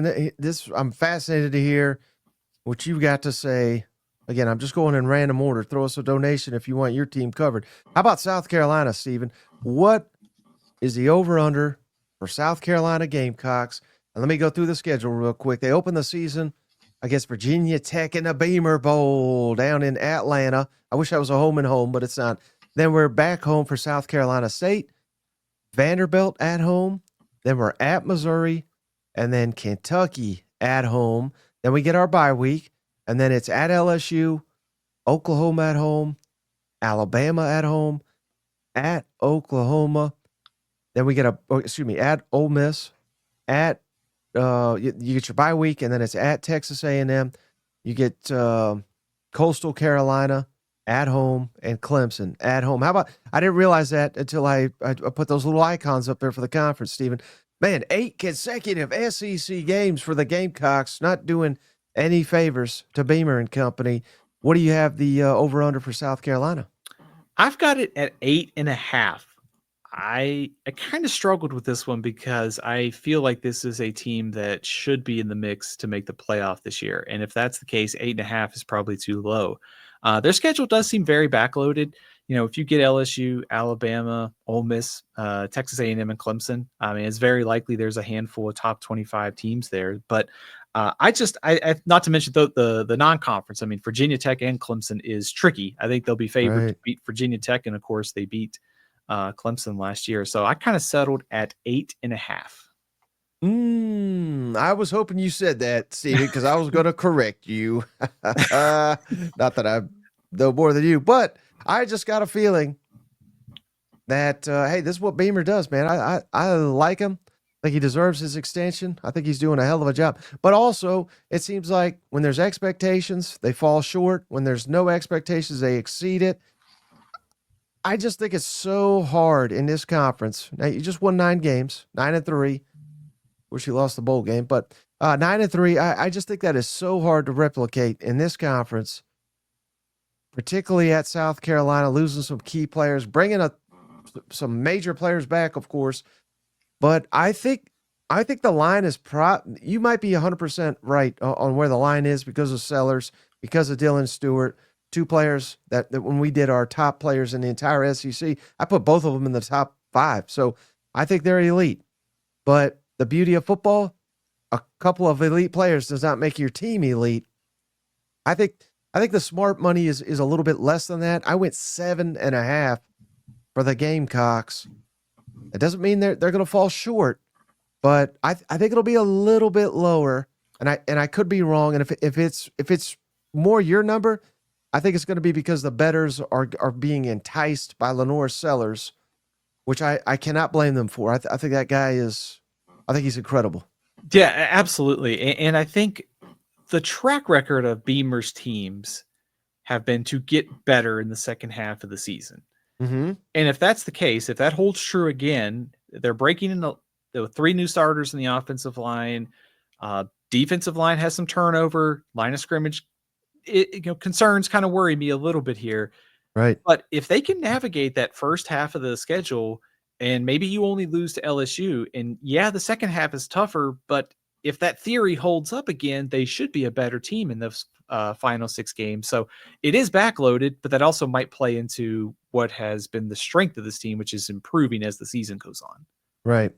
this I'm fascinated to hear what you got to say. Again, I'm just going in random order. Throw us a donation if you want your team covered. How about South Carolina, Stephen? What is the over/under for South Carolina Gamecocks? And let me go through the schedule real quick. They open the season against Virginia Tech in the Beamer Bowl down in Atlanta. I wish I was a home and home, but it's not. Then we're back home for South Carolina State, Vanderbilt at home. Then we're at Missouri, and then Kentucky at home. Then we get our bye week, and then it's at LSU, Oklahoma at home, Alabama at home, at Oklahoma. Then we get at Ole Miss, at you get your bye week, and then it's at Texas A&M. You get Coastal Carolina at home and Clemson at home. How about, I didn't realize that until I put those little icons up there for the conference, Stephen. Man, 8 consecutive SEC games for the Gamecocks, not doing any favors to Beamer and company. What do you have the over-under for South Carolina? I've got it at 8.5. I kind of struggled with this one because I feel like this is a team that should be in the mix to make the playoff this year. And if that's the case, 8.5 is probably too low. Their schedule does seem very backloaded. If you get LSU, Alabama, Ole Miss, Texas A&M, and Clemson, I mean, it's very likely there's a handful of top 25 teams there. But I not to mention the non-conference. I mean, Virginia Tech and Clemson is tricky. I think they'll be favored to beat Virginia Tech, and of course they beat Clemson last year. So I kind of settled at 8.5. I was hoping you said that, Stephen, because I was going to correct you. Not that I know more than you, but I just got a feeling that, hey, this is what Beamer does, man. I like him. I think he deserves his extension. I think he's doing a hell of a job. But also, it seems like when there's expectations, they fall short. When there's no expectations, they exceed it. I just think it's so hard in this conference. Now, you just won 9 games, 9-3. Wish you lost the bowl game, but 9-3. I just think that is so hard to replicate in this conference, particularly at South Carolina, losing some key players, bringing some major players back, of course. But I think the line is you might be 100% right on where the line is because of Sellers, because of Dylan Stewart, 2 players that when we did our top players in the entire SEC, I put both of them in the top 5. So I think they're elite. But the beauty of football, a couple of elite players does not make your team elite. I think the smart money is a little bit less than that. I went 7.5 for the Gamecocks. It doesn't mean they're going to fall short, but I think it'll be a little bit lower, and I could be wrong. And if it's more your number, I think it's going to be because the bettors are being enticed by Lenore Sellers, which I cannot blame them for. I think that guy is, I think he's incredible. Yeah, absolutely. And I think the track record of Beamer's teams have been to get better in the second half of the season. Mm-hmm. And if that's the case, if that holds true again, they're breaking in the 3 new starters in the offensive line. Defensive line has some turnover. Line of scrimmage, concerns kind of worry me a little bit here. Right. But if they can navigate that first half of the schedule, and maybe you only lose to LSU, and yeah, the second half is tougher, but if that theory holds up again, they should be a better team in those final 6 games. So it is backloaded, but that also might play into what has been the strength of this team, which is improving as the season goes on. Right.